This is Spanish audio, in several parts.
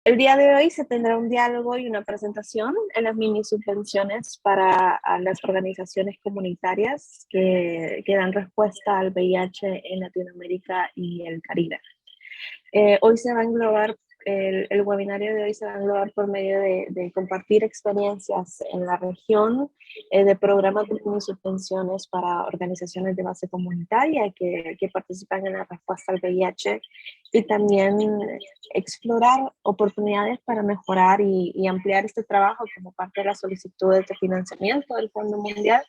El día de hoy se tendrá un diálogo y una presentación en las mini subvenciones para las organizaciones comunitarias que dan respuesta al VIH en Latinoamérica y el Caribe. Hoy se va a englobar, el webinario de hoy se va a englobar por medio de compartir experiencias en la región, de programas de subvenciones para organizaciones de base comunitaria que participan en la respuesta al VIH y también explorar oportunidades para mejorar y ampliar este trabajo como parte de las solicitudes de financiamiento del Fondo Mundial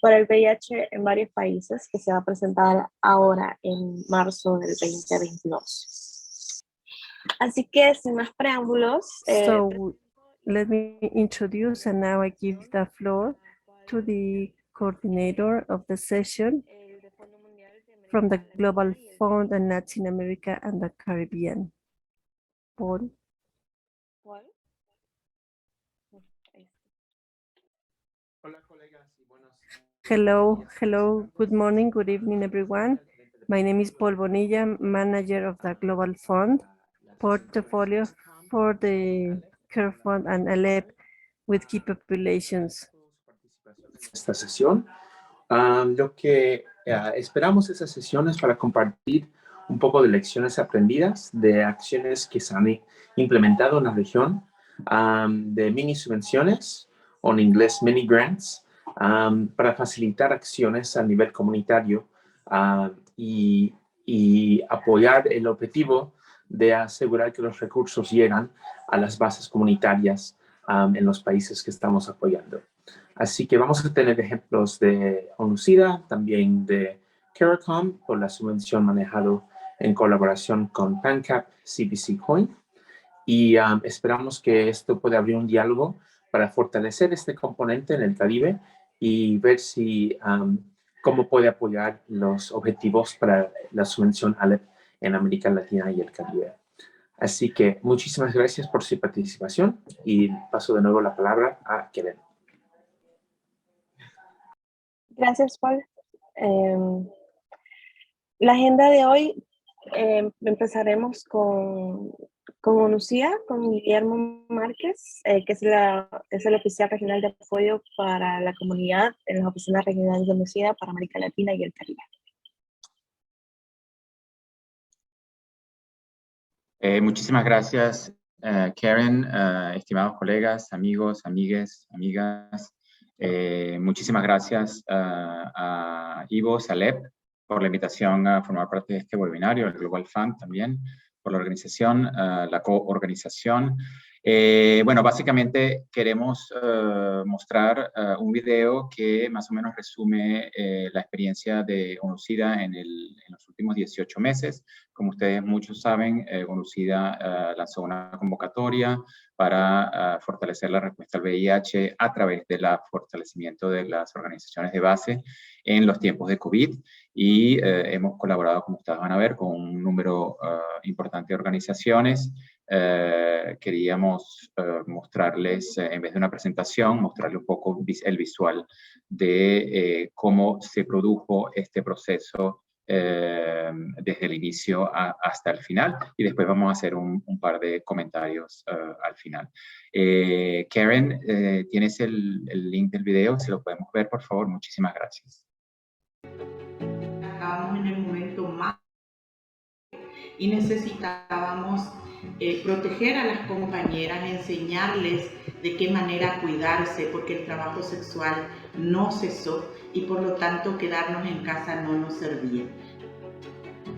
para el VIH en varios países que se va a presentar ahora en marzo del 2022. Así que sin más preámbulos. So let me introduce, and now I give the floor to the coordinator of the session from the Global Fund in Latin America and the Caribbean, Paul. Hello, good morning, good evening, everyone. My name is Paul Bonilla, manager of the Global Fund portfolio for the Care Fund and ALEP with key populations. Esta sesión, lo que esperamos esas sesiones para compartir un poco de lecciones aprendidas, de acciones que se han implementado en la región, de mini subvenciones, o en inglés mini grants, para facilitar acciones a nivel comunitario y apoyar el objetivo de asegurar que los recursos llegan a las bases comunitarias en los países que estamos apoyando. Así que vamos a tener ejemplos de ONU-SIDA, también de CARICOM, por la subvención manejado en colaboración con PANCAP, CBC Coin. Y esperamos que esto pueda abrir un diálogo para fortalecer este componente en el Caribe y ver si cómo puede apoyar los objetivos para la subvención ALEP en América Latina y el Caribe. Así que muchísimas gracias por su participación y paso de nuevo la palabra a Keren. Gracias, Paul. La agenda de hoy, empezaremos con ONUCIA, con Guillermo Márquez, que es el oficial regional de apoyo para la comunidad en las oficinas regionales de ONUCIA para América Latina y el Caribe. Muchísimas gracias, Karen, estimados colegas, amigos, amigas. Muchísimas gracias a IVOS, a ALEP, por la invitación a formar parte de este webinario, al Global Fund también, por la organización, la coorganización. Bueno, básicamente queremos mostrar un video que más o menos resume la experiencia de ONU-SIDA en los últimos 18 meses. Como ustedes muchos saben, ONU-SIDA lanzó una convocatoria para fortalecer la respuesta al VIH a través del fortalecimiento de las organizaciones de base en los tiempos de COVID y hemos colaborado, como ustedes van a ver, con un número importante de organizaciones. Queríamos mostrarles, en vez de una presentación, mostrarles un poco el visual de cómo se produjo este proceso desde el inicio hasta el final, y después vamos a hacer un par de comentarios al final. Karen, ¿tienes el link del video? Si lo podemos ver, por favor. Muchísimas gracias. Estábamos en el momento más y necesitábamos proteger a las compañeras, enseñarles de qué manera cuidarse, porque el trabajo sexual no cesó y por lo tanto quedarnos en casa no nos servía.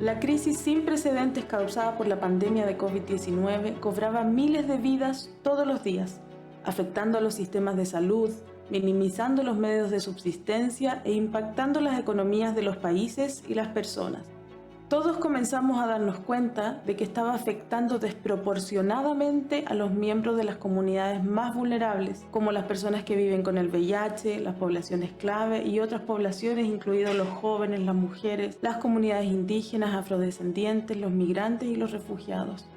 La crisis sin precedentes causada por la pandemia de COVID-19 cobraba miles de vidas todos los días, afectando a los sistemas de salud, minimizando los medios de subsistencia e impactando las economías de los países y las personas. Todos comenzamos a darnos cuenta de que estaba afectando desproporcionadamente a los miembros de las comunidades más vulnerables, como las personas que viven con el VIH, las poblaciones clave y otras poblaciones, incluidos los jóvenes, las mujeres, las comunidades indígenas, afrodescendientes, los migrantes y los refugiados.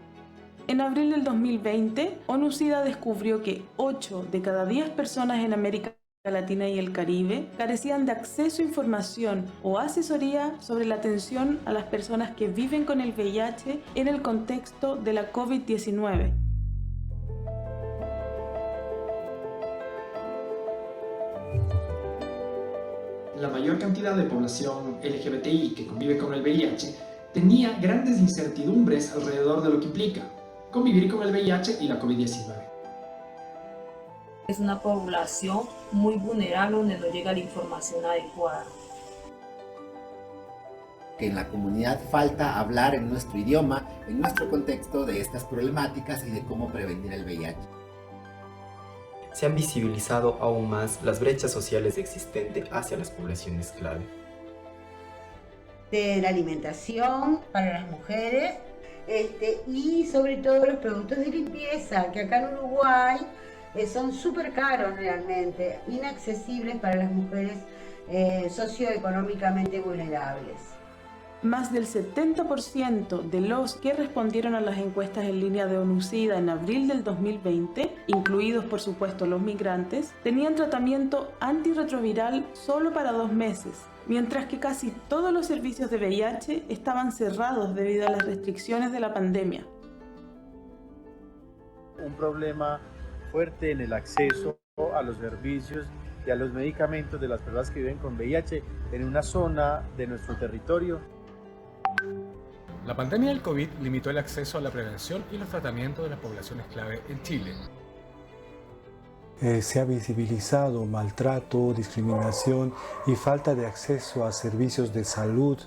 En abril del 2020, ONU-SIDA descubrió que 8 de cada 10 personas en América Latina y el Caribe carecían de acceso a información o asesoría sobre la atención a las personas que viven con el VIH en el contexto de la COVID-19. La mayor cantidad de población LGBTI que convive con el VIH tenía grandes incertidumbres alrededor de lo que implica convivir con el VIH y la COVID-19. Es una población muy vulnerable donde no llega la información adecuada. Que en la comunidad falta hablar en nuestro idioma, en nuestro contexto de estas problemáticas y de cómo prevenir el VIH. Se han visibilizado aún más las brechas sociales existentes hacia las poblaciones clave. De la alimentación para las mujeres y sobre todo los productos de limpieza, que acá en Uruguay son súper caros realmente, inaccesibles para las mujeres socioeconómicamente vulnerables. Más del 70% de los que respondieron a las encuestas en línea de ONU-SIDA en abril del 2020, incluidos por supuesto los migrantes, tenían tratamiento antirretroviral solo para 2 meses, mientras que casi todos los servicios de VIH estaban cerrados debido a las restricciones de la pandemia. Un problema fuerte en el acceso a los servicios y a los medicamentos de las personas que viven con VIH en una zona de nuestro territorio. La pandemia del COVID limitó el acceso a la prevención y los tratamientos de las poblaciones clave en Chile. Se ha visibilizado maltrato, discriminación y falta de acceso a servicios de salud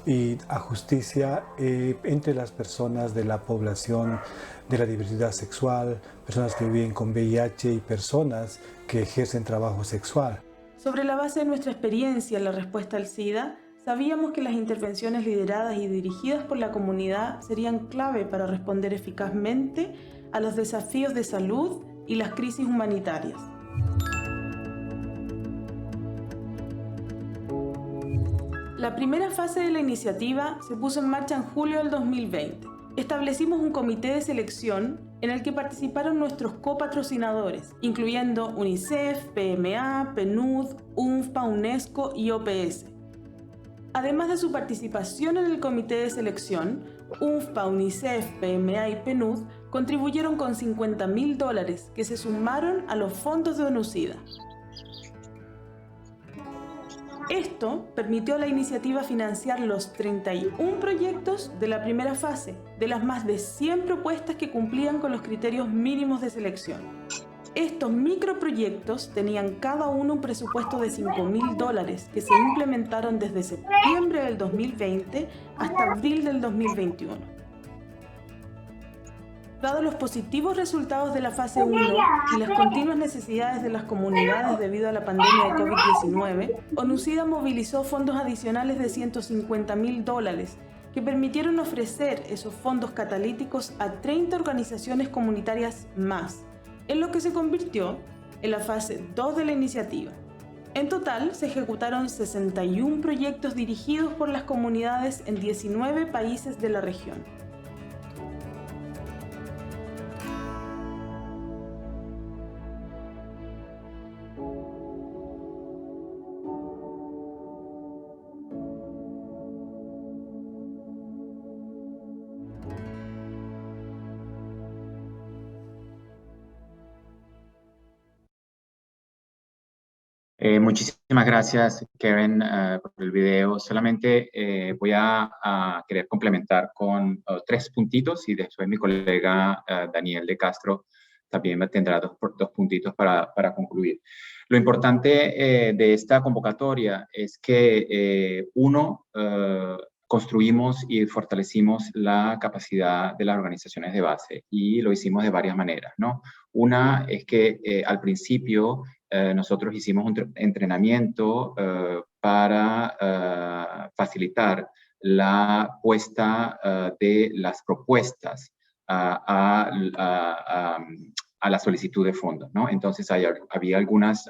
y a justicia entre las personas de la población de la diversidad sexual, personas que viven con VIH y personas que ejercen trabajo sexual. Sobre la base de nuestra experiencia en la respuesta al SIDA, sabíamos que las intervenciones lideradas y dirigidas por la comunidad serían clave para responder eficazmente a los desafíos de salud y las crisis humanitarias. La primera fase de la iniciativa se puso en marcha en julio del 2020. Establecimos un comité de selección en el que participaron nuestros copatrocinadores, incluyendo UNICEF, PMA, PNUD, UNFPA, UNESCO y OPS. Además de su participación en el comité de selección, UNFPA, UNICEF, PMA y PNUD contribuyeron con $50.000 que se sumaron a los fondos de ONU-SIDA. Esto permitió a la iniciativa financiar los 31 proyectos de la primera fase, de las más de 100 propuestas que cumplían con los criterios mínimos de selección. Estos microproyectos tenían cada uno un presupuesto de $5.000 que se implementaron desde septiembre del 2020 hasta abril del 2021. Dados los positivos resultados de la fase 1 y las continuas necesidades de las comunidades debido a la pandemia de COVID-19, ONU-SIDA movilizó fondos adicionales de $150.000 que permitieron ofrecer esos fondos catalíticos a 30 organizaciones comunitarias más, en lo que se convirtió en la fase 2 de la iniciativa. En total, se ejecutaron 61 proyectos dirigidos por las comunidades en 19 países de la región. Muchísimas gracias, Karen, por el video. Solamente voy a querer complementar con 3 puntitos y después mi colega Daniel de Castro también me tendrá dos puntitos para concluir. Lo importante de esta convocatoria es que, construimos y fortalecimos la capacidad de las organizaciones de base y lo hicimos de varias maneras, ¿no? Una es que al principio nosotros hicimos un entrenamiento para facilitar la puesta de las propuestas a la solicitud de fondos, ¿no? Entonces había algunas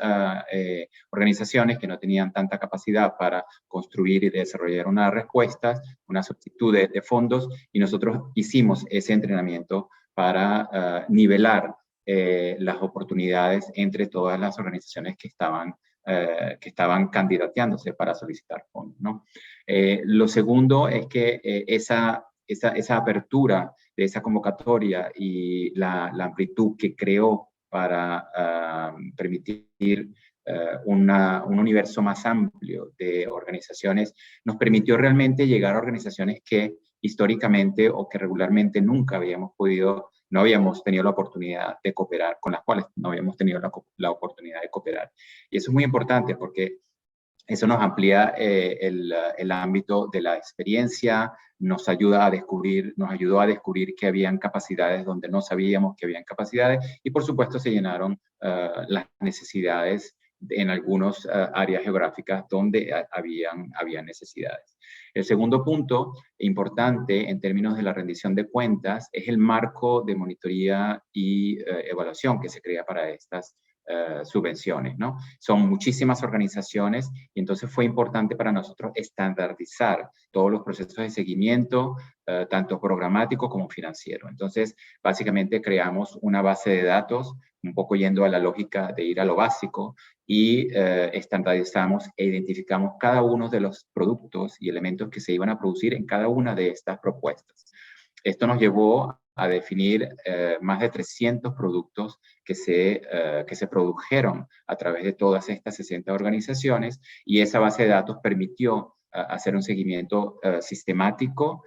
organizaciones que no tenían tanta capacidad para construir y desarrollar unas respuestas, una solicitud de fondos, y nosotros hicimos ese entrenamiento para nivelar las oportunidades entre todas las organizaciones que estaban candidateándose para solicitar fondos, ¿no? Lo segundo es que esa apertura de esa convocatoria y la amplitud que creó para permitir un universo más amplio de organizaciones, nos permitió realmente llegar a organizaciones que históricamente o que regularmente nunca no habíamos tenido la oportunidad de cooperar, con las cuales no habíamos tenido la oportunidad de cooperar. Y eso es muy importante porque eso nos amplía el ámbito de la experiencia, nos ayudó a descubrir que habían capacidades donde no sabíamos que habían capacidades y por supuesto se llenaron las necesidades en algunas áreas geográficas donde había necesidades. El segundo punto importante en términos de la rendición de cuentas es el marco de monitoría y evaluación que se crea para estas subvenciones, ¿no? Son muchísimas organizaciones y entonces fue importante para nosotros estandarizar todos los procesos de seguimiento, tanto programático como financiero. Entonces, básicamente creamos una base de datos, un poco yendo a la lógica de ir a lo básico, y estandarizamos e identificamos cada uno de los productos y elementos que se iban a producir en cada una de estas propuestas. Esto nos llevó a definir más de 300 productos que se produjeron a través de todas estas 60 organizaciones y esa base de datos permitió hacer un seguimiento sistemático,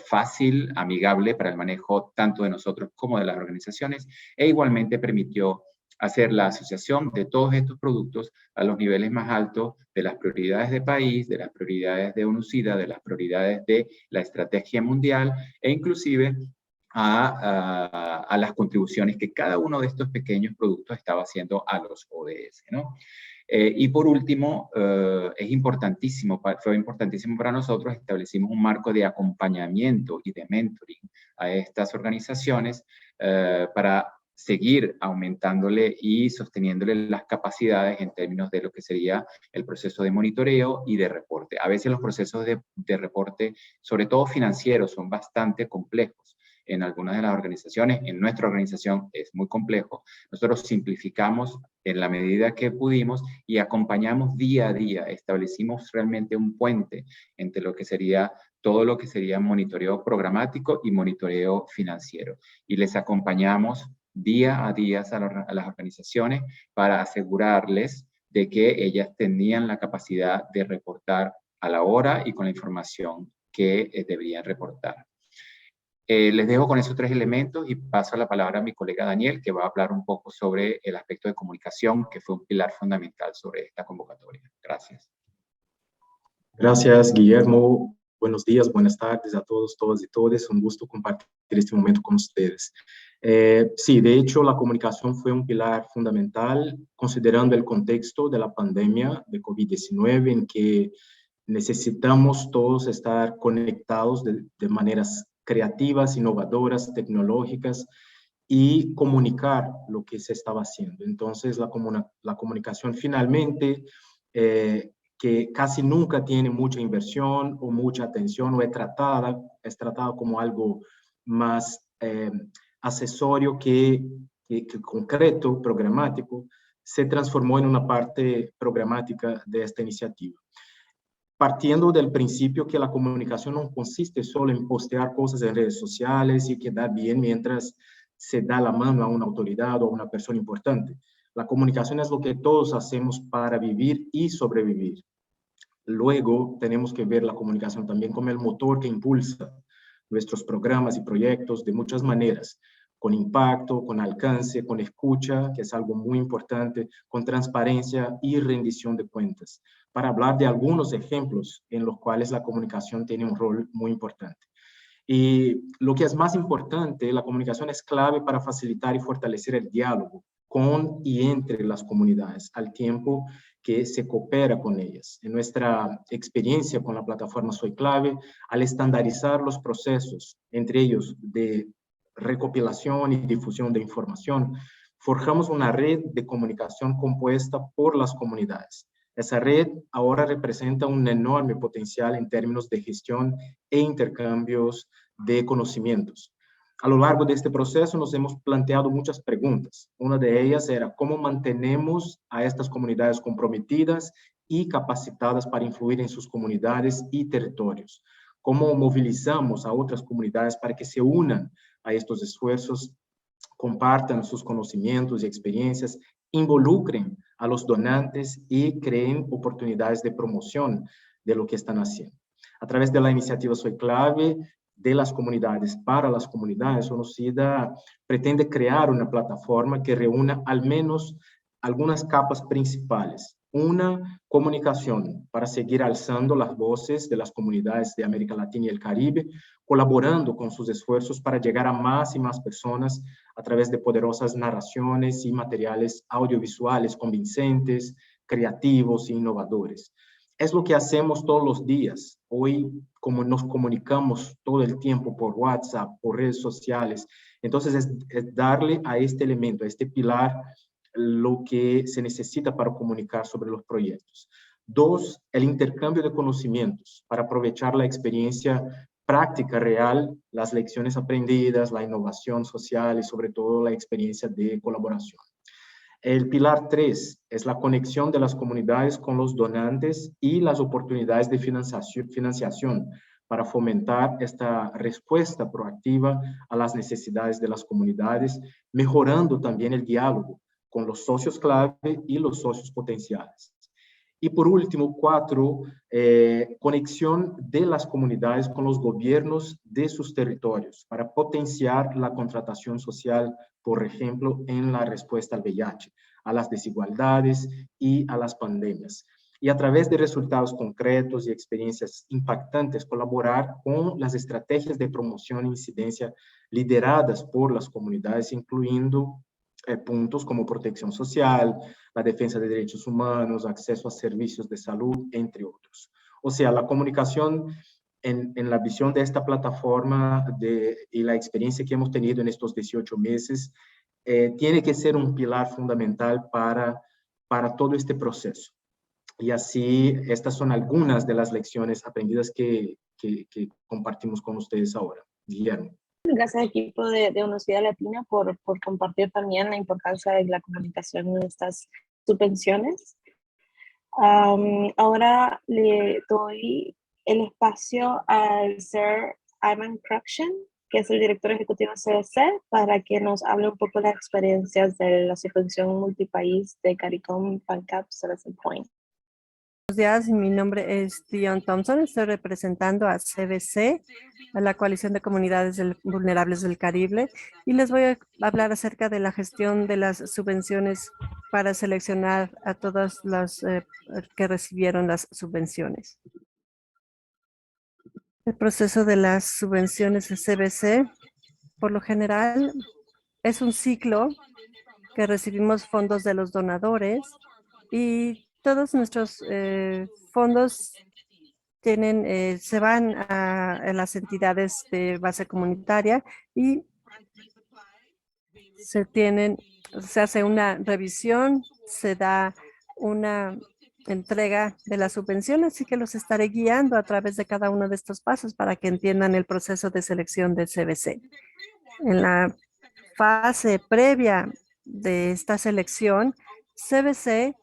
fácil, amigable para el manejo tanto de nosotros como de las organizaciones e igualmente permitió hacer la asociación de todos estos productos a los niveles más altos de las prioridades de país, de las prioridades de UNUCIDA, de las prioridades de la estrategia mundial e inclusive a las contribuciones que cada uno de estos pequeños productos estaba haciendo a los ODS, ¿no? Y por último, fue importantísimo para nosotros, establecimos un marco de acompañamiento y de mentoring a estas organizaciones para seguir aumentándole y sosteniéndole las capacidades en términos de lo que sería el proceso de monitoreo y de reporte. A veces los procesos de reporte, sobre todo financieros, son bastante complejos. En algunas de las organizaciones, en nuestra organización es muy complejo. Nosotros simplificamos en la medida que pudimos y acompañamos día a día. Establecimos realmente un puente entre lo que sería todo lo que sería monitoreo programático y monitoreo financiero. Y les acompañamos día a día a las organizaciones para asegurarles de que ellas tenían la capacidad de reportar a la hora y con la información que deberían reportar. Les dejo con esos 3 elementos y paso la palabra a mi colega Daniel, que va a hablar un poco sobre el aspecto de comunicación, que fue un pilar fundamental sobre esta convocatoria. Gracias. Gracias, Guillermo. Buenos días, buenas tardes a todos, todas y todes. Un gusto compartir este momento con ustedes. Sí, de hecho, la comunicación fue un pilar fundamental, considerando el contexto de la pandemia de COVID-19, en que necesitamos todos estar conectados de maneras creativas, innovadoras, tecnológicas y comunicar lo que se estaba haciendo. Entonces, la comunicación finalmente, que casi nunca tiene mucha inversión o mucha atención o es tratada como algo más accesorio que concreto, programático, se transformó en una parte programática de esta iniciativa. Partiendo del principio que la comunicación no consiste solo en postear cosas en redes sociales y quedar bien mientras se da la mano a una autoridad o a una persona importante. La comunicación es lo que todos hacemos para vivir y sobrevivir. Luego tenemos que ver la comunicación también como el motor que impulsa nuestros programas y proyectos de muchas maneras, con impacto, con alcance, con escucha, que es algo muy importante, con transparencia y rendición de cuentas, para hablar de algunos ejemplos en los cuales la comunicación tiene un rol muy importante. Y lo que es más importante, la comunicación es clave para facilitar y fortalecer el diálogo con y entre las comunidades, al tiempo que se coopera con ellas. En nuestra experiencia con la plataforma Soy Clave, al estandarizar los procesos, entre ellos de recopilación y difusión de información, forjamos una red de comunicación compuesta por las comunidades. Esa red ahora representa un enorme potencial en términos de gestión e intercambios de conocimientos. A lo largo de este proceso nos hemos planteado muchas preguntas. Una de ellas era cómo mantenemos a estas comunidades comprometidas y capacitadas para influir en sus comunidades y territorios. Cómo movilizamos a otras comunidades para que se unan a estos esfuerzos, compartan sus conocimientos y experiencias involucren a los donantes y creen oportunidades de promoción de lo que están haciendo. A través de la iniciativa Soy Clave, de las comunidades para las comunidades, ONU-SIDA pretende crear una plataforma que reúna al menos algunas capas principales. Una, comunicación para seguir alzando las voces de las comunidades de América Latina y el Caribe, colaborando con sus esfuerzos para llegar a más y más personas a través de poderosas narraciones y materiales audiovisuales convincentes, creativos e innovadores. Es lo que hacemos todos los días. Hoy, como nos comunicamos todo el tiempo por WhatsApp, por redes sociales, entonces es darle a este elemento, a este pilar, lo que se necesita para comunicar sobre los proyectos. Dos, el intercambio de conocimientos para aprovechar la experiencia práctica real, las lecciones aprendidas, la innovación social y sobre todo la experiencia de colaboración. El pilar 3 es la conexión de las comunidades con los donantes y las oportunidades de financiación para fomentar esta respuesta proactiva a las necesidades de las comunidades, mejorando también el diálogo con los socios clave y los socios potenciales. Y por último, 4, conexión de las comunidades con los gobiernos de sus territorios para potenciar la contratación social, por ejemplo, en la respuesta al VIH, a las desigualdades y a las pandemias. Y a través de resultados concretos y experiencias impactantes, colaborar con las estrategias de promoción e incidencia lideradas por las comunidades, incluyendo puntos como protección social, la defensa de derechos humanos, acceso a servicios de salud, entre otros. O sea, la comunicación en la visión de esta plataforma y la experiencia que hemos tenido en estos 18 meses, tiene que ser un pilar fundamental para todo este proceso. Y así, estas son algunas de las lecciones aprendidas que compartimos con ustedes ahora. Guillermo. Gracias equipo de ONU-SIDA Latina por compartir también la importancia de la comunicación en estas subvenciones. Ahora le doy el espacio al Sir Ayman Cruikshank, que es el director ejecutivo de CBC, para que nos hable un poco de las experiencias de la subvención multipaís de CARICOM PANCAP Citizen Point. Buenos días, mi nombre es Dion Thompson, estoy representando a CBC, a la Coalición de Comunidades Vulnerables del Caribe, y les voy a hablar acerca de la gestión de las subvenciones para seleccionar a todas las que recibieron las subvenciones. El proceso de las subvenciones de CBC, por lo general, es un ciclo que recibimos fondos de los donadores y todos nuestros fondos se van a las entidades de base comunitaria y se hace una revisión, se da una entrega de la subvención, así que los estaré guiando a través de cada uno de estos pasos para que entiendan el proceso de selección del CBC. En la fase previa de esta selección, CBC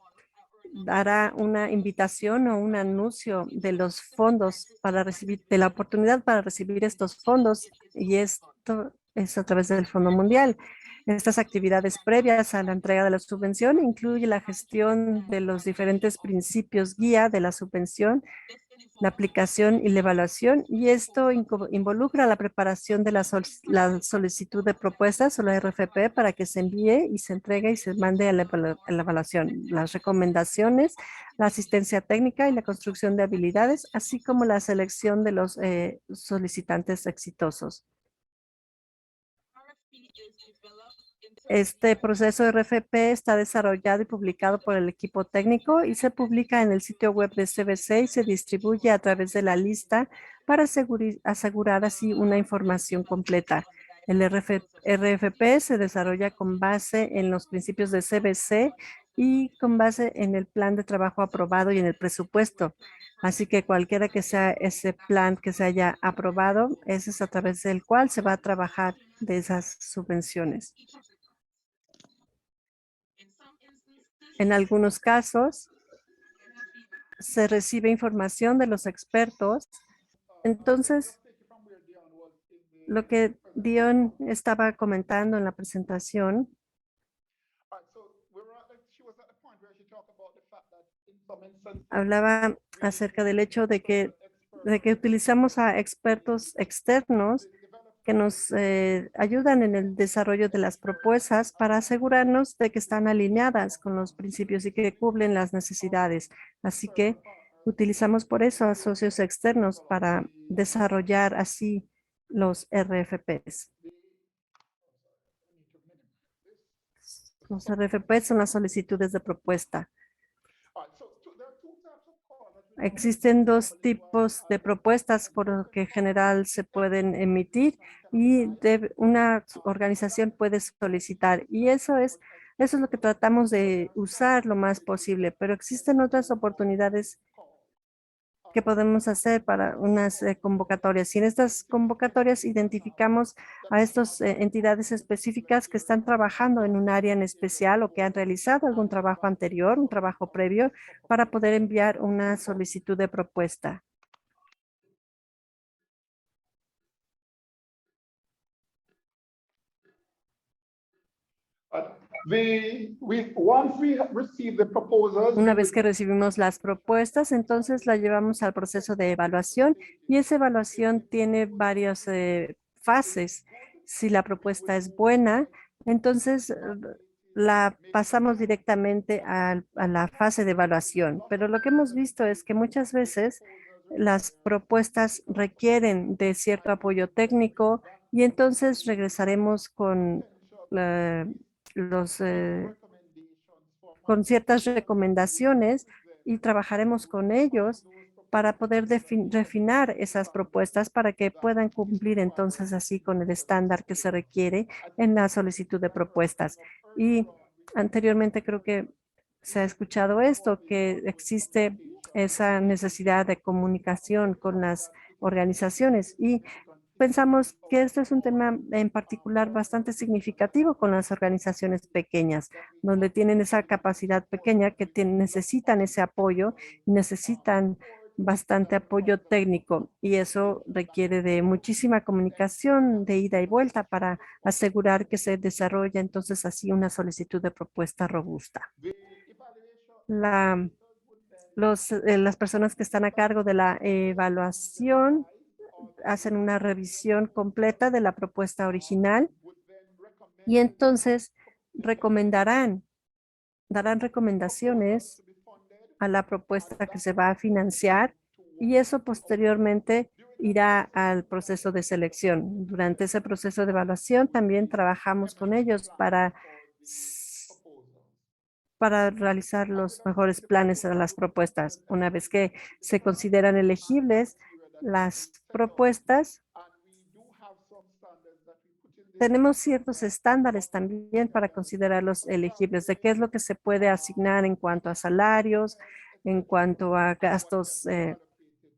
dará una invitación o un anuncio de los fondos para recibir, de la oportunidad para recibir estos fondos, y esto es a través del Fondo Mundial. Estas actividades previas a la entrega de la subvención incluye la gestión de los diferentes principios guía de la subvención, la aplicación y la evaluación, y esto involucra la preparación de la solicitud de propuestas o la RFP para que se envíe y se entregue y se mande a la evaluación, las recomendaciones, la asistencia técnica y la construcción de habilidades, así como la selección de los solicitantes exitosos. Este proceso de RFP está desarrollado y publicado por el equipo técnico y se publica en el sitio web de CBC y se distribuye a través de la lista para asegurar así una información completa. El RFP se desarrolla con base en los principios de CBC y con base en el plan de trabajo aprobado y en el presupuesto. Así que cualquiera que sea ese plan que se haya aprobado, ese es a través del cual se va a trabajar de esas subvenciones. En algunos casos, se recibe información de los expertos. Entonces, lo que Dion estaba comentando en la presentación, hablaba acerca del hecho de que utilizamos a expertos externos que nos ayudan en el desarrollo de las propuestas para asegurarnos de que están alineadas con los principios y que cubren las necesidades. Así que utilizamos por eso a socios externos para desarrollar así los RFPs. Los RFPs son las solicitudes de propuesta. Existen dos tipos de propuestas por lo que en general se pueden emitir y una organización puede solicitar. Y eso es lo que tratamos de usar lo más posible, pero existen otras oportunidades que podemos hacer para unas convocatorias. Y en estas convocatorias identificamos a estas entidades específicas que están trabajando en un área en especial o que han realizado algún trabajo anterior, un trabajo previo, para poder enviar una solicitud de propuesta. Una vez que recibimos las propuestas, entonces la llevamos al proceso de evaluación y esa evaluación tiene varias fases. Si la propuesta es buena, entonces la pasamos directamente a la fase de evaluación. Pero lo que hemos visto es que muchas veces las propuestas requieren de cierto apoyo técnico y entonces regresaremos con con ciertas recomendaciones y trabajaremos con ellos para poder refinar esas propuestas para que puedan cumplir entonces así con el estándar que se requiere en la solicitud de propuestas. Y anteriormente creo que se ha escuchado esto, que existe esa necesidad de comunicación con las organizaciones y pensamos que este es un tema en particular bastante significativo con las organizaciones pequeñas, donde tienen esa capacidad pequeña que necesitan ese apoyo, necesitan bastante apoyo técnico y eso requiere de muchísima comunicación de ida y vuelta para asegurar que se desarrolla entonces así una solicitud de propuesta robusta. Las personas que están a cargo de la evaluación hacen una revisión completa de la propuesta original y entonces darán recomendaciones a la propuesta que se va a financiar y eso posteriormente irá al proceso de selección. Durante ese proceso de evaluación también trabajamos con ellos para realizar los mejores planes a las propuestas. Una vez que se consideran elegibles las propuestas, tenemos ciertos estándares también para considerarlos elegibles, de qué es lo que se puede asignar en cuanto a salarios, en cuanto a gastos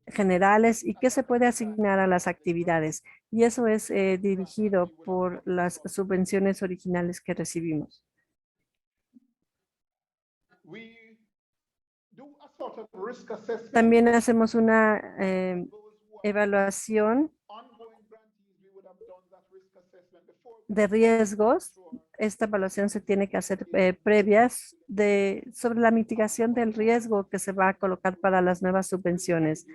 generales y qué se puede asignar a las actividades. Y eso es dirigido por las subvenciones originales que recibimos. También hacemos una evaluación de riesgos. Esta evaluación se tiene que hacer previas sobre la mitigación del riesgo que se va a colocar para las nuevas subvenciones.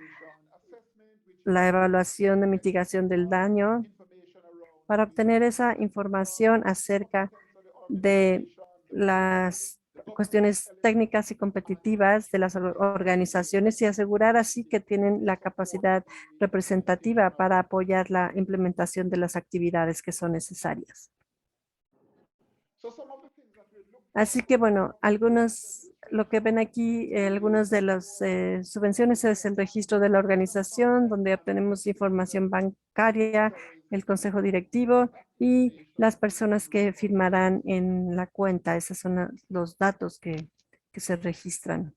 La evaluación de mitigación del daño para obtener esa información acerca de las cuestiones técnicas y competitivas de las organizaciones y asegurar así que tienen la capacidad representativa para apoyar la implementación de las actividades que son necesarias. Así que bueno, lo que ven aquí, algunas de las subvenciones es el registro de la organización, donde obtenemos información bancaria, el consejo directivo y las personas que firmarán en la cuenta. Esos son los datos que se registran.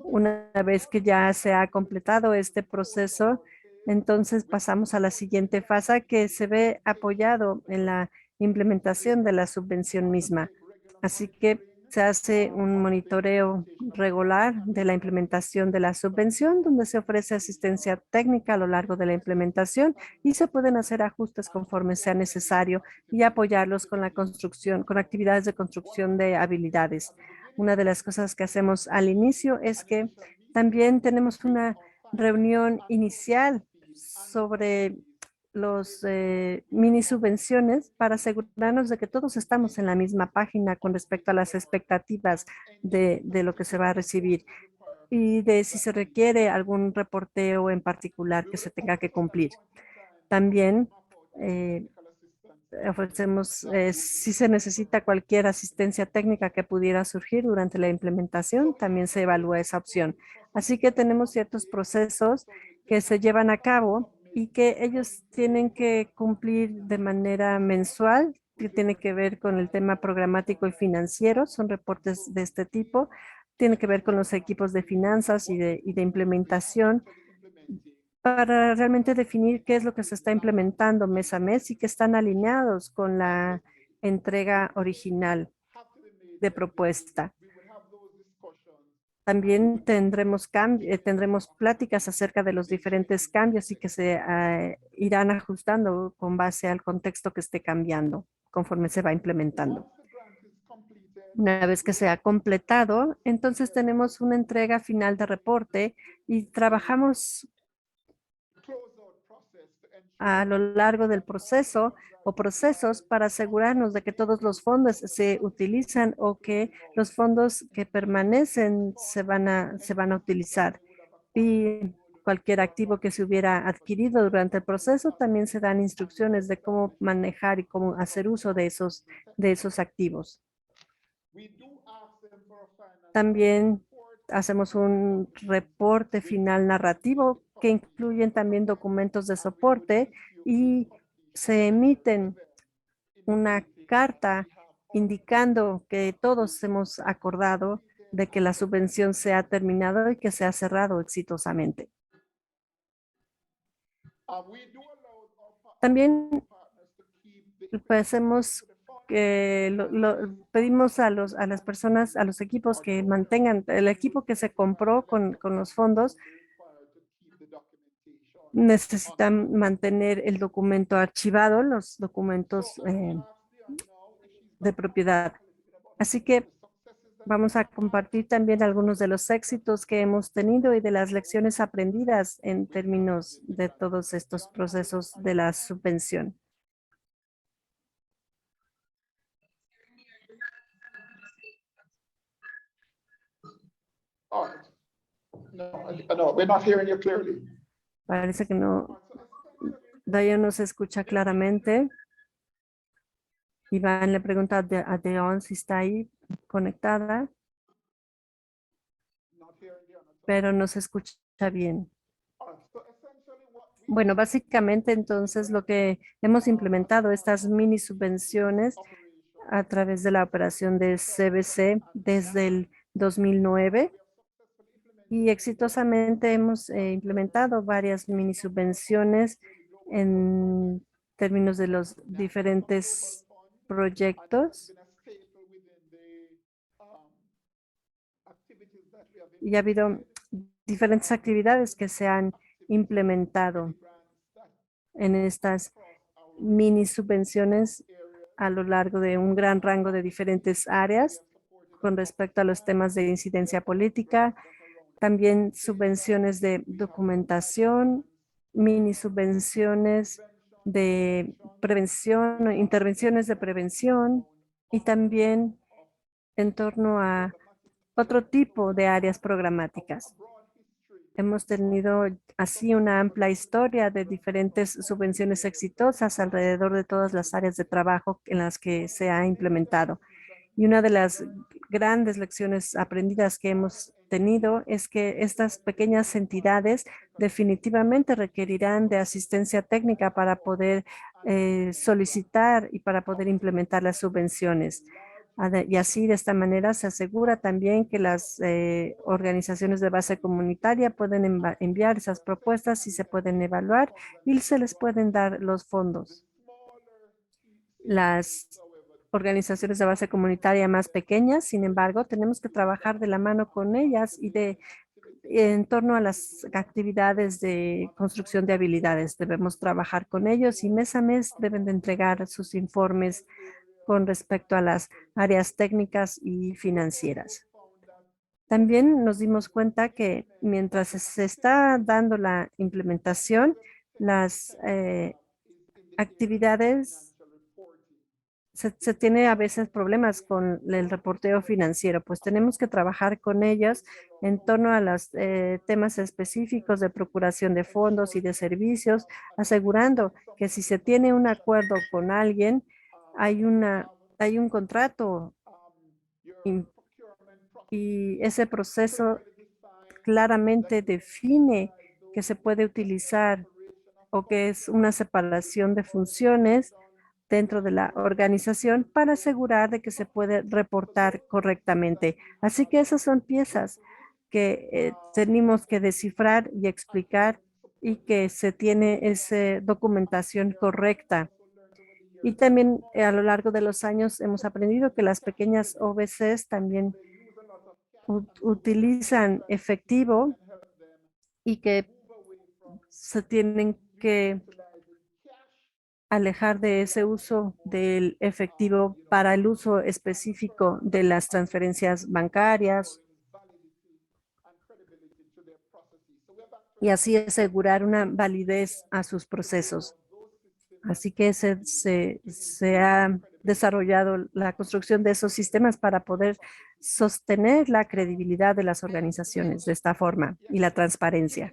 Una vez que ya se ha completado este proceso, entonces pasamos a la siguiente fase que se ve apoyado en la implementación de la subvención misma. Así que Se hace un monitoreo regular de la implementación de la subvención, donde se ofrece asistencia técnica a lo largo de la implementación y se pueden hacer ajustes conforme sea necesario y apoyarlos con la construcción, con actividades de construcción de habilidades. Una de las cosas que hacemos al inicio es que también tenemos una reunión inicial sobre los mini subvenciones para asegurarnos de que todos estamos en la misma página con respecto a las expectativas de lo que se va a recibir y de si se requiere algún reporteo en particular que se tenga que cumplir. También ofrecemos, si se necesita cualquier asistencia técnica que pudiera surgir durante la implementación, también se evalúa esa opción. Así que tenemos ciertos procesos que se llevan a cabo y que ellos tienen que cumplir de manera mensual, que tiene que ver con el tema programático y financiero, son reportes de este tipo, tiene que ver con los equipos de finanzas y de implementación para realmente definir qué es lo que se está implementando mes a mes y que están alineados con la entrega original de propuesta. También tendremos pláticas acerca de los diferentes cambios y que se irán ajustando con base al contexto que esté cambiando conforme se va implementando. Una vez que se ha completado, entonces tenemos una entrega final de reporte y trabajamos a lo largo del proceso o procesos para asegurarnos de que todos los fondos se utilizan o que los fondos que permanecen se van a utilizar. Y cualquier activo que se hubiera adquirido durante el proceso, también se dan instrucciones de cómo manejar y cómo hacer uso de esos activos. También hacemos un reporte final narrativo que incluyen también documentos de soporte y se emiten una carta indicando que todos hemos acordado de que la subvención se ha terminado y que se ha cerrado exitosamente. También pedimos a las personas, a los equipos que mantengan, el equipo que se compró con los fondos, necesitan mantener el documento archivado, los documentos de propiedad. Así que vamos a compartir también algunos de los éxitos que hemos tenido y de las lecciones aprendidas en términos de todos estos procesos de la subvención. No, we're not hearing you clearly. Parece que no, Dayan no se escucha claramente. Iván le pregunta a Deon si está ahí conectada, pero no se escucha bien. Bueno, básicamente entonces lo que hemos implementado estas mini subvenciones a través de la operación de CBC desde el 2009 y exitosamente hemos implementado varias mini subvenciones en términos de los diferentes proyectos. Y ha habido diferentes actividades que se han implementado en estas mini subvenciones a lo largo de un gran rango de diferentes áreas con respecto a los temas de incidencia política, también subvenciones de documentación, mini subvenciones de prevención, intervenciones de prevención y también en torno a otro tipo de áreas programáticas. Hemos tenido así una amplia historia de diferentes subvenciones exitosas alrededor de todas las áreas de trabajo en las que se ha implementado. Y una de las grandes lecciones aprendidas que hemos tenido es que estas pequeñas entidades definitivamente requerirán de asistencia técnica para poder solicitar y para poder implementar las subvenciones. Y así de esta manera se asegura también que las organizaciones de base comunitaria pueden enviar esas propuestas y se pueden evaluar y se les pueden dar los fondos. Las organizaciones de base comunitaria más pequeñas. Sin embargo, tenemos que trabajar de la mano con ellas y en torno a las actividades de construcción de habilidades. Debemos trabajar con ellos y mes a mes deben de entregar sus informes con respecto a las áreas técnicas y financieras. También nos dimos cuenta que mientras se está dando la implementación, las actividades se tiene a veces problemas con el reporteo financiero, pues tenemos que trabajar con ellos en torno a los temas específicos de procuración de fondos y de servicios, asegurando que si se tiene un acuerdo con alguien, hay un contrato y ese proceso claramente define que se puede utilizar o que es una separación de funciones dentro de la organización para asegurar de que se puede reportar correctamente. Así que esas son piezas que tenemos que descifrar y explicar y que se tiene esa documentación correcta. Y también a lo largo de los años hemos aprendido que las pequeñas OBCs también utilizan efectivo y que se tienen que alejar de ese uso del efectivo para el uso específico de las transferencias bancarias y así asegurar una validez a sus procesos. Así que se ha desarrollado la construcción de esos sistemas para poder sostener la credibilidad de las organizaciones de esta forma y la transparencia.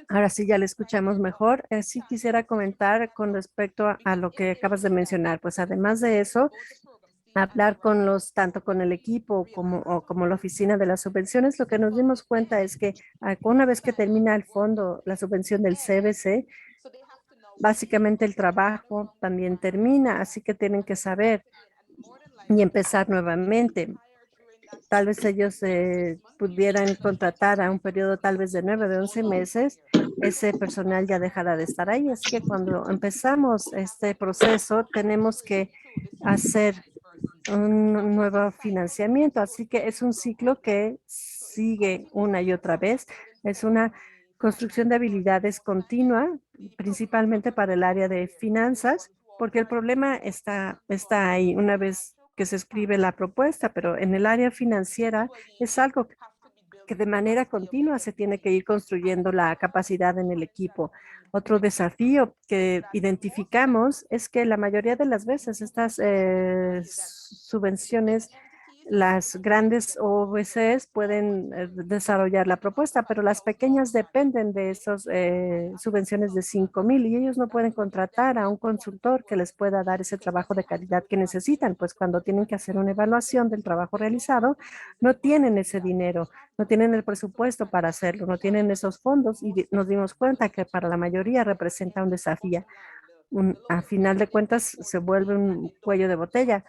Ahora sí, ya le escuchamos mejor. Sí quisiera comentar con respecto a lo que acabas de mencionar. Pues además de eso, hablar con tanto con el equipo como la oficina de las subvenciones, lo que nos dimos cuenta es que una vez que termina el fondo, la subvención del CBC, básicamente el trabajo también termina, así que tienen que saber y empezar nuevamente. Tal vez ellos pudieran contratar a un periodo tal vez de 9, de 11 meses, ese personal ya dejará de estar ahí. Así que cuando empezamos este proceso, tenemos que hacer un nuevo financiamiento. Así que es un ciclo que sigue una y otra vez. Es una construcción de habilidades continua, principalmente para el área de finanzas, porque el problema está ahí una vez que se escribe la propuesta, pero en el área financiera es algo que de manera continua se tiene que ir construyendo la capacidad en el equipo. Otro desafío que identificamos es que la mayoría de las veces estas subvenciones, las grandes OBCs pueden desarrollar la propuesta, pero las pequeñas dependen de esas subvenciones de 5,000 y ellos no pueden contratar a un consultor que les pueda dar ese trabajo de calidad que necesitan, pues cuando tienen que hacer una evaluación del trabajo realizado, no tienen ese dinero, no tienen el presupuesto para hacerlo, no tienen esos fondos y nos dimos cuenta que para la mayoría representa un desafío. A final de cuentas se vuelve un cuello de botella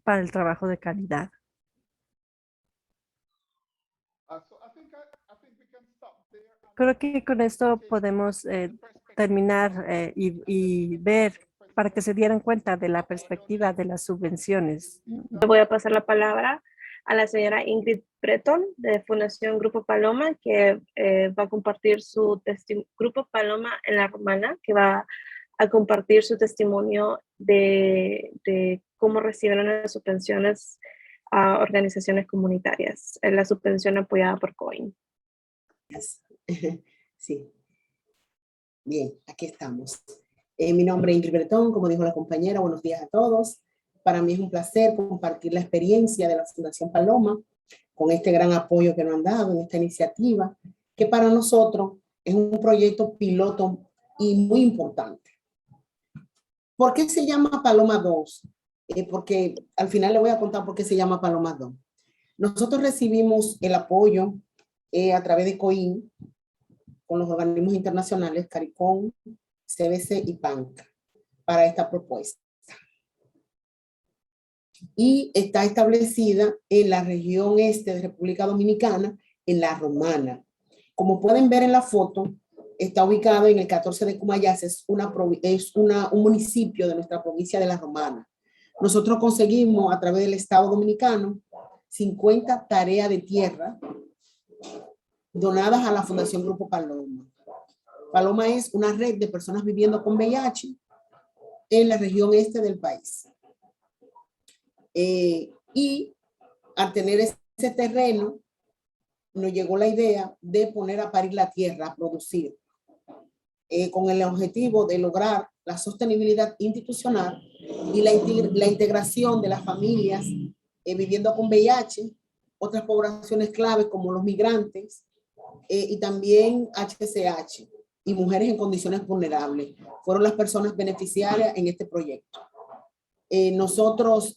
para el trabajo de calidad. Creo que con esto podemos terminar y ver para que se dieran cuenta de la perspectiva de las subvenciones. Le voy a pasar la palabra a la señora Ingrid Breton de Fundación Grupo Paloma, que va a compartir su Grupo Paloma en la Romana, que va a compartir su testimonio de cómo recibieron las subvenciones a organizaciones comunitarias, la subvención apoyada por COIN. Sí. Bien, aquí estamos. Mi nombre es Ingrid Breton, como dijo la compañera, buenos días a todos. Para mí es un placer compartir la experiencia de la Fundación Paloma con este gran apoyo que nos han dado en esta iniciativa, que para nosotros es un proyecto piloto y muy importante. ¿Por qué se llama Paloma 2? Porque al final le voy a contar por qué se llama Paloma 2. Nosotros recibimos el apoyo a través de COIN con los organismos internacionales CARICOM, CBC y PANCA para esta propuesta. Y está establecida en la región este de República Dominicana, en La Romana. Como pueden ver en la foto, Está ubicado en el 14 de Cumayas, es un municipio de nuestra provincia de La Romana. Nosotros conseguimos a través del Estado Dominicano 50 tareas de tierra donadas a la Fundación Grupo Paloma. Paloma es una red de personas viviendo con VIH en la región este del país. Y al tener ese terreno, nos llegó la idea de poner a parir la tierra, a producir, con el objetivo de lograr la sostenibilidad institucional y la integración de las familias viviendo con VIH, otras poblaciones claves como los migrantes y también HCH y mujeres en condiciones vulnerables. Fueron las personas beneficiarias en este proyecto. Nosotros,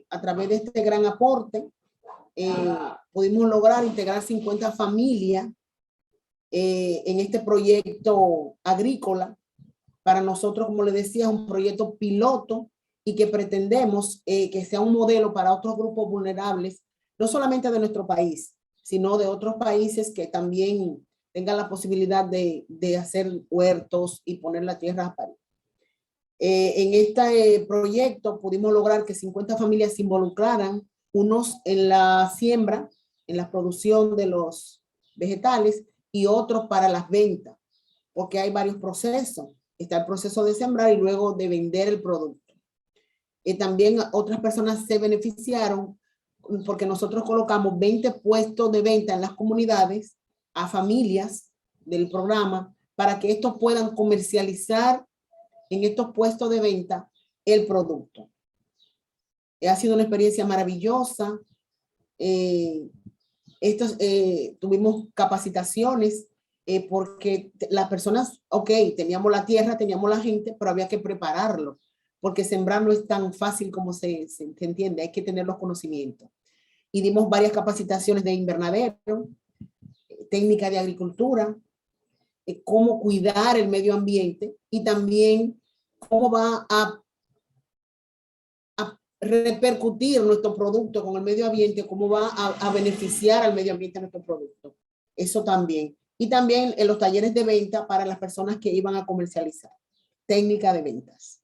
a través de este gran aporte, pudimos lograr integrar 50 familias en este proyecto agrícola. Para nosotros, como les decía, es un proyecto piloto y que pretendemos que sea un modelo para otros grupos vulnerables, no solamente de nuestro país, sino de otros países que también tengan la posibilidad de hacer huertos y poner la tierra a parir. En este proyecto pudimos lograr que 50 familias se involucraran, unos en la siembra, en la producción de los vegetales y otros para las ventas, porque hay varios procesos. Está el proceso de sembrar y luego de vender el producto. También otras personas se beneficiaron porque nosotros colocamos 20 puestos de venta en las comunidades a familias del programa para que estos puedan comercializar en estos puestos de venta el producto. Ha sido una experiencia maravillosa. Tuvimos capacitaciones porque las personas, ok, teníamos la tierra, teníamos la gente, pero había que prepararlo, porque sembrar no es tan fácil como se entiende, hay que tener los conocimientos. Y dimos varias capacitaciones de invernadero, técnica de agricultura, cómo cuidar el medio ambiente y también cómo va a repercutir nuestro producto con el medio ambiente, cómo va a beneficiar al medio ambiente nuestro producto. Eso también. Y también en los talleres de venta para las personas que iban a comercializar. Técnica de ventas.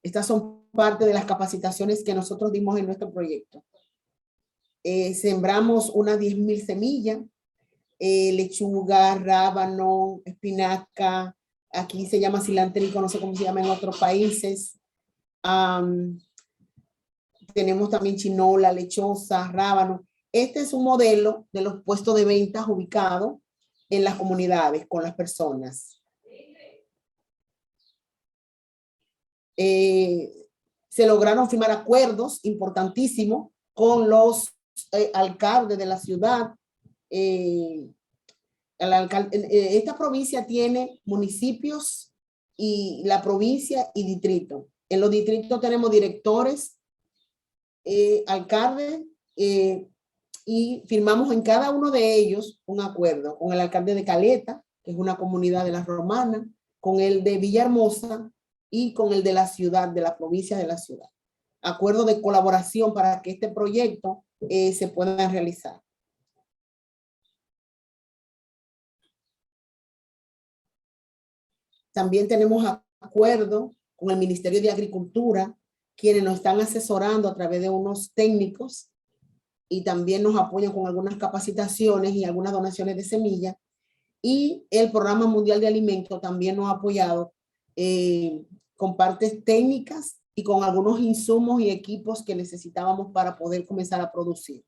Estas son parte de las capacitaciones que nosotros dimos en nuestro proyecto. Sembramos unas 10,000 semillas, lechuga, rábano, espinaca, aquí se llama cilantro, no sé cómo se llama en otros países. Tenemos también chinola, lechosa, rábano. Este es un modelo de los puestos de ventas ubicados en las comunidades con las personas. Se lograron firmar acuerdos importantísimos con los alcaldes de la ciudad. Esta provincia tiene municipios y la provincia y distrito. En los distritos tenemos directores, alcaldes, y firmamos en cada uno de ellos un acuerdo con el alcalde de Caleta, que es una comunidad de La Romana, con el de Villahermosa y con el de la ciudad, de la provincia de la ciudad. Acuerdo de colaboración para que este proyecto se pueda realizar. También tenemos acuerdo con el Ministerio de Agricultura, quienes nos están asesorando a través de unos técnicos y también nos apoyan con algunas capacitaciones y algunas donaciones de semillas. Y el Programa Mundial de Alimentos también nos ha apoyado con partes técnicas y con algunos insumos y equipos que necesitábamos para poder comenzar a producir.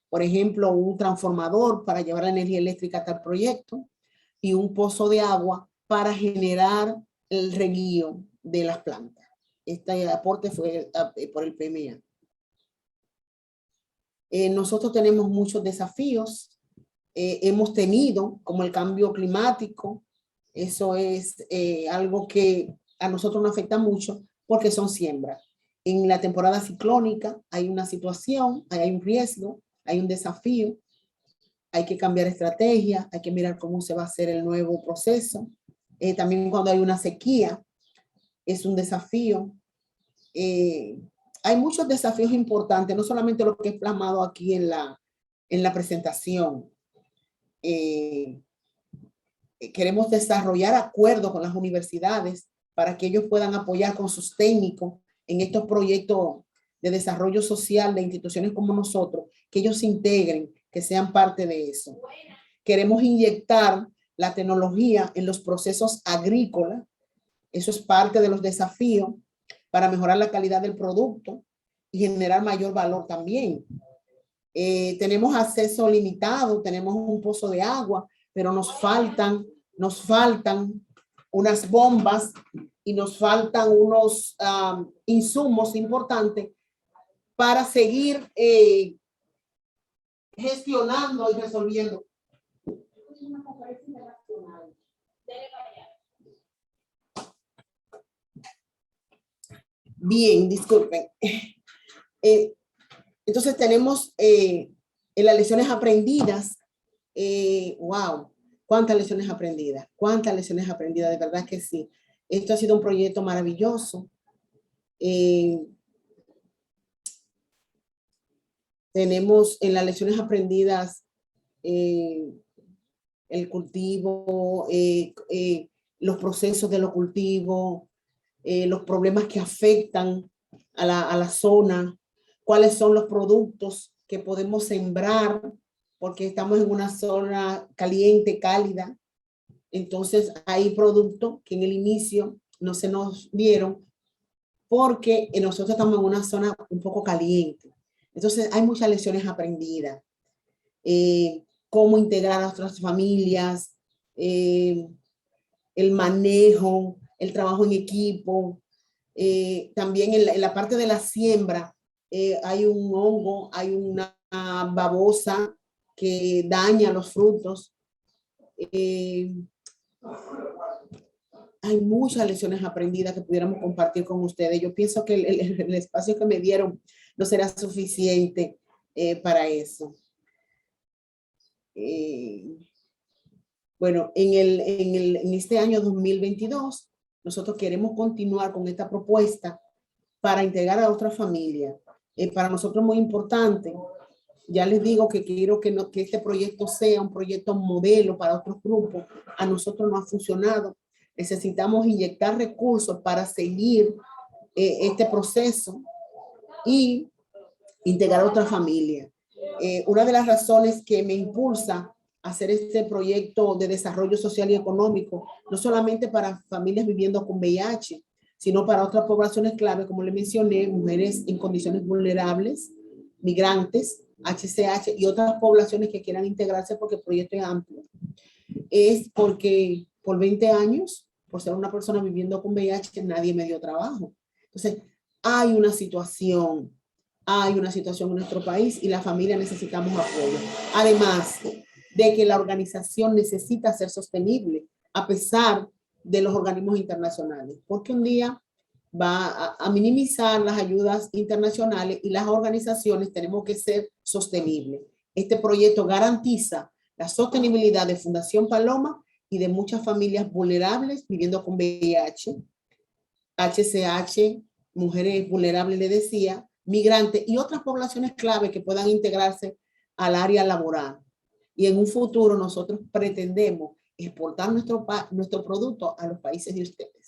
Por ejemplo, un transformador para llevar la energía eléctrica hasta el proyecto y un pozo de agua para generar el reguío de las plantas. Este aporte fue por el PMA. Nosotros tenemos muchos desafíos. Hemos tenido, como el cambio climático. Eso es algo que a nosotros nos afecta mucho porque son siembras. En la temporada ciclónica hay una situación, hay un riesgo, hay un desafío. Hay que cambiar estrategia, hay que mirar cómo se va a hacer el nuevo proceso. También cuando hay una sequía, es un desafío. Hay muchos desafíos importantes, no solamente lo que he plasmado aquí en la presentación. queremos desarrollar acuerdos con las universidades para que ellos puedan apoyar con sus técnicos en estos proyectos de desarrollo social de instituciones como nosotros, que ellos se integren, que sean parte de eso. Queremos inyectar la tecnología en los procesos agrícolas. Eso es parte de los desafíos para mejorar la calidad del producto y generar mayor valor también. Tenemos acceso limitado, tenemos un pozo de agua, pero nos faltan unas bombas y nos faltan unos insumos importantes para seguir gestionando y resolviendo. Bien, disculpen. Entonces tenemos en las lecciones aprendidas, wow, cuántas lecciones aprendidas, de verdad que sí. Esto ha sido un proyecto maravilloso. Tenemos en las lecciones aprendidas el cultivo, los procesos de los cultivos, los problemas que afectan a la zona, cuáles son los productos que podemos sembrar, porque estamos en una zona caliente, cálida. Entonces hay productos que en el inicio no se nos dieron porque nosotros estamos en una zona un poco caliente. Entonces hay muchas lecciones aprendidas. Cómo integrar a otras familias, el manejo, el trabajo en equipo. También en la parte de la siembra hay un hongo, hay una babosa que daña los frutos. Hay muchas lecciones aprendidas que pudiéramos compartir con ustedes. Yo pienso que el espacio que me dieron no será suficiente para eso. Bueno, en este año 2022, nosotros queremos continuar con esta propuesta para integrar a otra familia. Para nosotros es muy importante. Ya les digo que quiero que este proyecto sea un proyecto modelo para otros grupos. A nosotros no ha funcionado. Necesitamos inyectar recursos para seguir este proceso y integrar a otra familia. Una de las razones que me impulsa a hacer este proyecto de desarrollo social y económico, no solamente para familias viviendo con VIH, sino para otras poblaciones clave, como le mencioné, mujeres en condiciones vulnerables, migrantes, HCH y otras poblaciones que quieran integrarse porque el proyecto es amplio. Es porque por 20 años, por ser una persona viviendo con VIH, nadie me dio trabajo. Entonces, hay una situación en nuestro país y la familia necesitamos apoyo. Además de que la organización necesita ser sostenible a pesar de los organismos internacionales, porque un día va a minimizar las ayudas internacionales y las organizaciones tenemos que ser sostenibles. Este proyecto garantiza la sostenibilidad de Fundación Paloma y de muchas familias vulnerables viviendo con VIH, HCH, mujeres vulnerables, le decía, migrantes y otras poblaciones clave que puedan integrarse al área laboral. Y en un futuro nosotros pretendemos exportar nuestro producto a los países de ustedes.